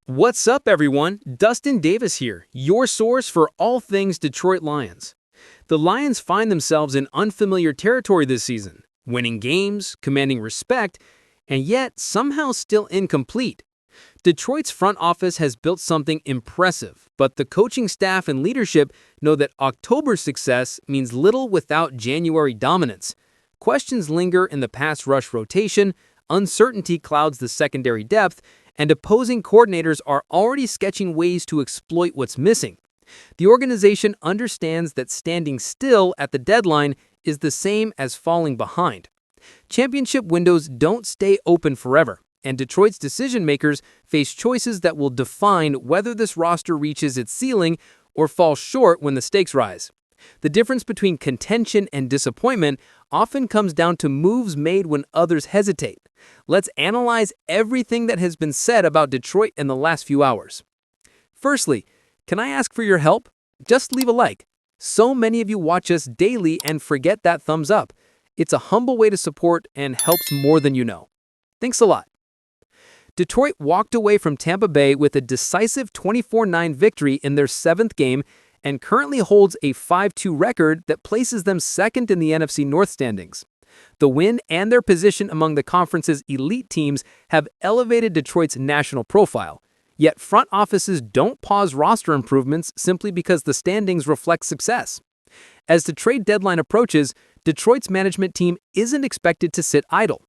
What's up, everyone? Dustin Davis here, your source for all things Detroit Lions. The Lions find themselves in unfamiliar territory this season, winning games, commanding respect, and yet somehow still incomplete. Detroit's front office has built something impressive, but the coaching staff and leadership know that October success means little without January dominance. Questions linger in the pass rush rotation, uncertainty clouds the secondary depth, and opposing coordinators are already sketching ways to exploit what's missing. The organization understands that standing still at the deadline is the same as falling behind. Championship windows don't stay open forever, and Detroit's decision-makers face choices that will define whether this roster reaches its ceiling or falls short when the stakes rise. The difference between contention and disappointment often comes down to moves made when others hesitate. Let's analyze everything that has been said about Detroit in the last few hours. Firstly, can I ask for your help? Just leave a like. So many of you watch us daily and forget that thumbs up. It's a humble way to support and helps more than you know. Thanks a lot. Detroit walked away from Tampa Bay with a decisive 24-9 victory in their 7th game and currently holds a 5-2 record that places them second in the NFC North standings. The win and their position among the conference's elite teams have elevated Detroit's national profile, yet front offices don't pause roster improvements simply because the standings reflect success. As the trade deadline approaches, Detroit's management team isn't expected to sit idle.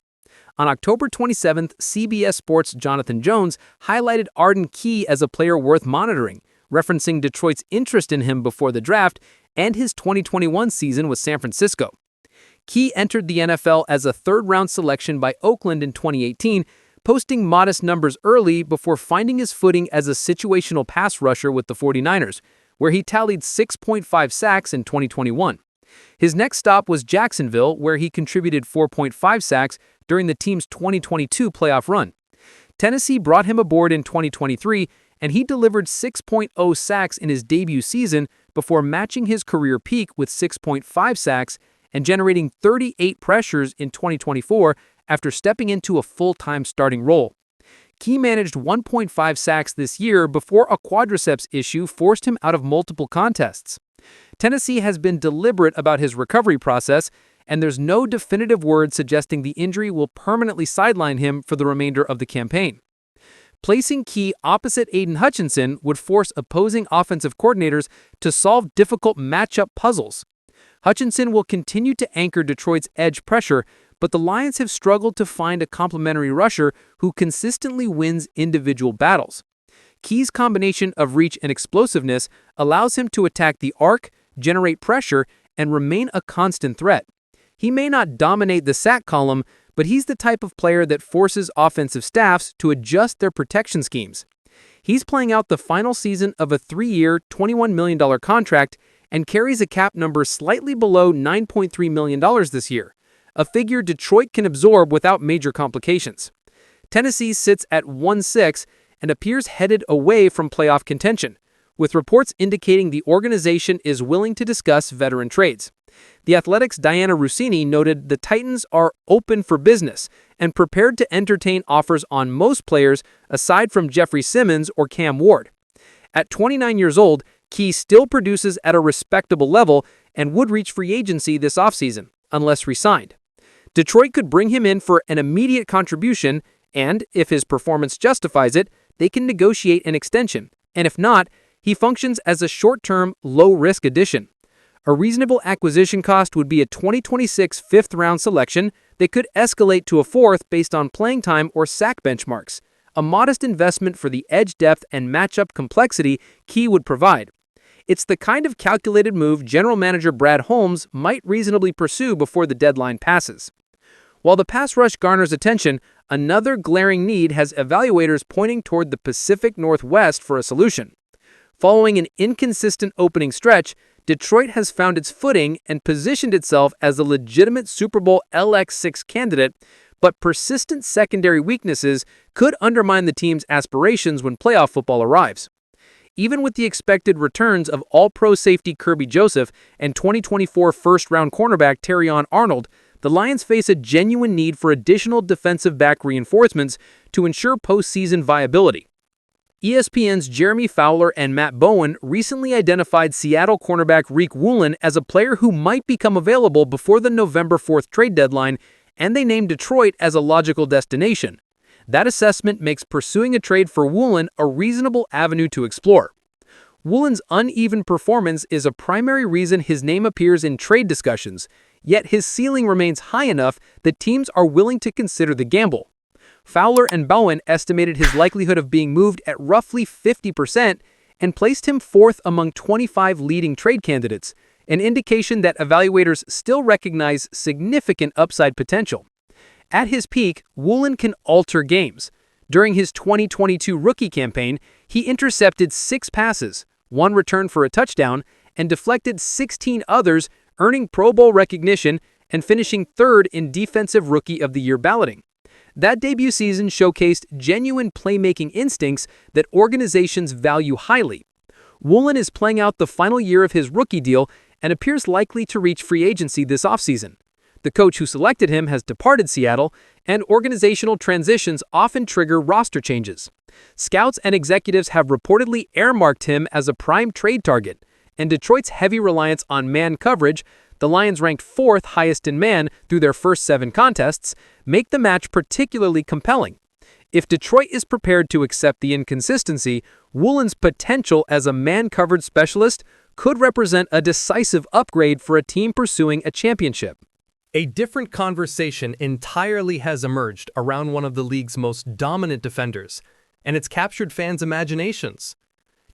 On October 27th, CBS Sports' Jonathan Jones highlighted Arden Key as a player worth monitoring, referencing Detroit's interest in him before the draft and his 2021 season with San Francisco. Key entered the NFL as a third-round selection by Oakland in 2018, posting modest numbers early before finding his footing as a situational pass rusher with the 49ers, where he tallied 6.5 sacks in 2021. His next stop was Jacksonville, where he contributed 4.5 sacks during the team's 2022 playoff run. Tennessee brought him aboard in 2023, and he delivered 6.0 sacks in his debut season before matching his career peak with 6.5 sacks and generating 38 pressures in 2024 after stepping into a full-time starting role. Key managed 1.5 sacks this year before a quadriceps issue forced him out of multiple contests. Tennessee has been deliberate about his recovery process, and there's no definitive word suggesting the injury will permanently sideline him for the remainder of the campaign. Placing Key opposite Aidan Hutchinson would force opposing offensive coordinators to solve difficult matchup puzzles. Hutchinson will continue to anchor Detroit's edge pressure, but the Lions have struggled to find a complementary rusher who consistently wins individual battles. Key's combination of reach and explosiveness allows him to attack the arc, generate pressure, and remain a constant threat. He may not dominate the sack column, but he's the type of player that forces offensive staffs to adjust their protection schemes. He's playing out the final season of a 3-year, $21 million contract and carries a cap number slightly below $9.3 million this year, a figure Detroit can absorb without major complications. Tennessee sits at 1-6 and appears headed away from playoff contention, with reports indicating the organization is willing to discuss veteran trades. The Athletic's Diana Rossini noted the Titans are open for business and prepared to entertain offers on most players aside from Jeffrey Simmons or Cam Ward. At 29 years old, Key still produces at a respectable level and would reach free agency this offseason, unless re-signed. Detroit could bring him in for an immediate contribution, and if his performance justifies it, they can negotiate an extension, and if not, he functions as a short-term, low-risk addition. A reasonable acquisition cost would be a 2026 fifth-round selection that could escalate to a fourth based on playing time or sack benchmarks, a modest investment for the edge depth and matchup complexity Key would provide. It's the kind of calculated move general manager Brad Holmes might reasonably pursue before the deadline passes. While the pass rush garners attention, another glaring need has evaluators pointing toward the Pacific Northwest for a solution. Following an inconsistent opening stretch, Detroit has found its footing and positioned itself as a legitimate Super Bowl LX6 candidate, but persistent secondary weaknesses could undermine the team's aspirations when playoff football arrives. Even with the expected returns of All-Pro safety Kirby Joseph and 2024 first-round cornerback Terrion Arnold, the Lions face a genuine need for additional defensive back reinforcements to ensure postseason viability. ESPN's Jeremy Fowler and Matt Bowen recently identified Seattle cornerback Riq Woolen as a player who might become available before the November 4th trade deadline, and they named Detroit as a logical destination. That assessment makes pursuing a trade for Woolen a reasonable avenue to explore. Woolen's uneven performance is a primary reason his name appears in trade discussions, yet his ceiling remains high enough that teams are willing to consider the gamble. Fowler and Bowen estimated his likelihood of being moved at roughly 50% and placed him fourth among 25 leading trade candidates, an indication that evaluators still recognize significant upside potential. At his peak, Woolen can alter games. During his 2022 rookie campaign, he intercepted 6 passes, 1 return for a touchdown, and deflected 16 others, earning Pro Bowl recognition and finishing 3rd in Defensive Rookie of the Year balloting. That debut season showcased genuine playmaking instincts that organizations value highly. Woolen is playing out the final year of his rookie deal and appears likely to reach free agency this offseason. The coach who selected him has departed Seattle, and organizational transitions often trigger roster changes. Scouts and executives have reportedly earmarked him as a prime trade target, and Detroit's heavy reliance on man coverage, the Lions ranked 4th highest in man through their first 7 contests, make the match particularly compelling. If Detroit is prepared to accept the inconsistency, Woolen's potential as a man-covered specialist could represent a decisive upgrade for a team pursuing a championship. A different conversation entirely has emerged around one of the league's most dominant defenders, and it's captured fans' imaginations.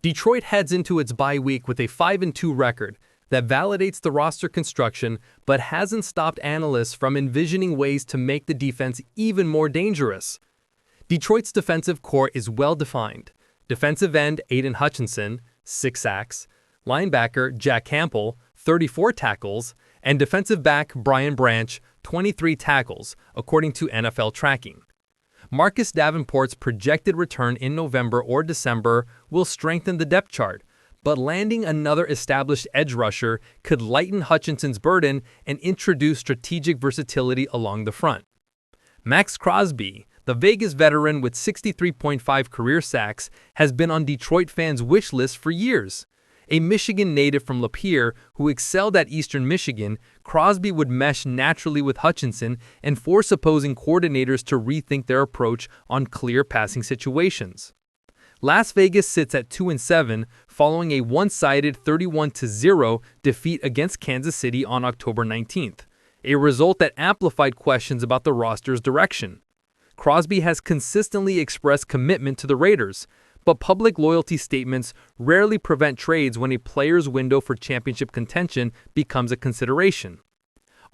Detroit heads into its bye week with a 5-2 record that validates the roster construction but hasn't stopped analysts from envisioning ways to make the defense even more dangerous. Detroit's defensive core is well-defined. Defensive end Aidan Hutchinson, 6 sacks, linebacker Jack Campbell, 34 tackles, and defensive back Brian Branch, 23 tackles, according to NFL tracking. Marcus Davenport's projected return in November or December will strengthen the depth chart, but landing another established edge rusher could lighten Hutchinson's burden and introduce strategic versatility along the front. Maxx Crosby, the Vegas veteran with 63.5 career sacks, has been on Detroit fans' wish list for years. A Michigan native from Lapeer who excelled at Eastern Michigan, Crosby would mesh naturally with Hutchinson and force opposing coordinators to rethink their approach on clear passing situations. Las Vegas sits at 2-7 following a one-sided 31-0 defeat against Kansas City on October 19th, a result that amplified questions about the roster's direction. Crosby has consistently expressed commitment to the Raiders, but public loyalty statements rarely prevent trades when a player's window for championship contention becomes a consideration.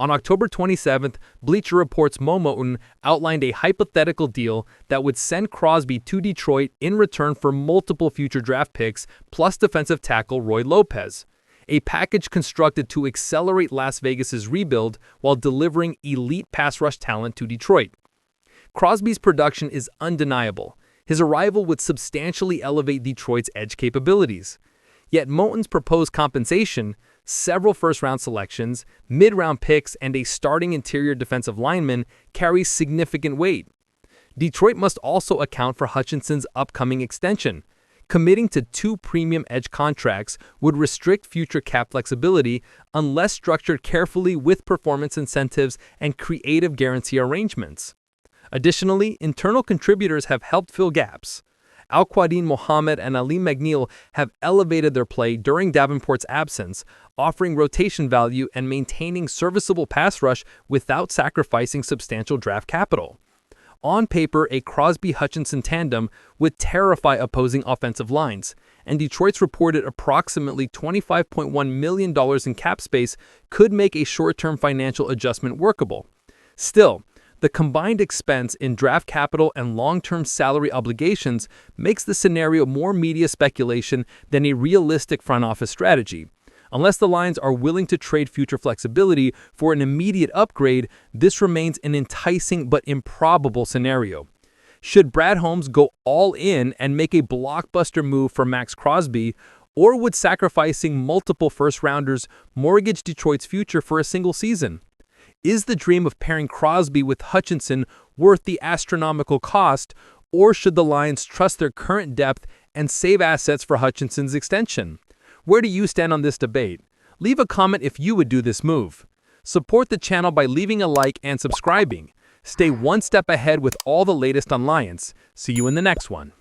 On October 27th, Bleacher Report's Mo Moton outlined a hypothetical deal that would send Crosby to Detroit in return for multiple future draft picks plus defensive tackle Roy Lopez, a package constructed to accelerate Las Vegas's rebuild while delivering elite pass rush talent to Detroit. Crosby's production is undeniable. His arrival would substantially elevate Detroit's edge capabilities. Yet Moton's proposed compensation, several first-round selections, mid-round picks, and a starting interior defensive lineman carries significant weight. Detroit must also account for Hutchinson's upcoming extension. Committing to 2 premium edge contracts would restrict future cap flexibility unless structured carefully with performance incentives and creative guarantee arrangements. Additionally, internal contributors have helped fill gaps. Al-Quadin Mohammed and Ali McNeil have elevated their play during Davenport's absence, offering rotation value and maintaining serviceable pass rush without sacrificing substantial draft capital. On paper, a Crosby-Hutchinson tandem would terrify opposing offensive lines, and Detroit's reported approximately $25.1 million in cap space could make a short-term financial adjustment workable. Still, the combined expense in draft capital and long-term salary obligations makes the scenario more media speculation than a realistic front office strategy. Unless the Lions are willing to trade future flexibility for an immediate upgrade, this remains an enticing but improbable scenario. Should Brad Holmes go all in and make a blockbuster move for Maxx Crosby, or would sacrificing multiple first-rounders mortgage Detroit's future for a single season? Is the dream of pairing Crosby with Hutchinson worth the astronomical cost, or should the Lions trust their current depth and save assets for Hutchinson's extension. Where do you stand on this debate? Leave a comment if you would do this move. Support the channel by leaving a like and subscribing. Stay one step ahead with all the latest on Lions. See you in the next one.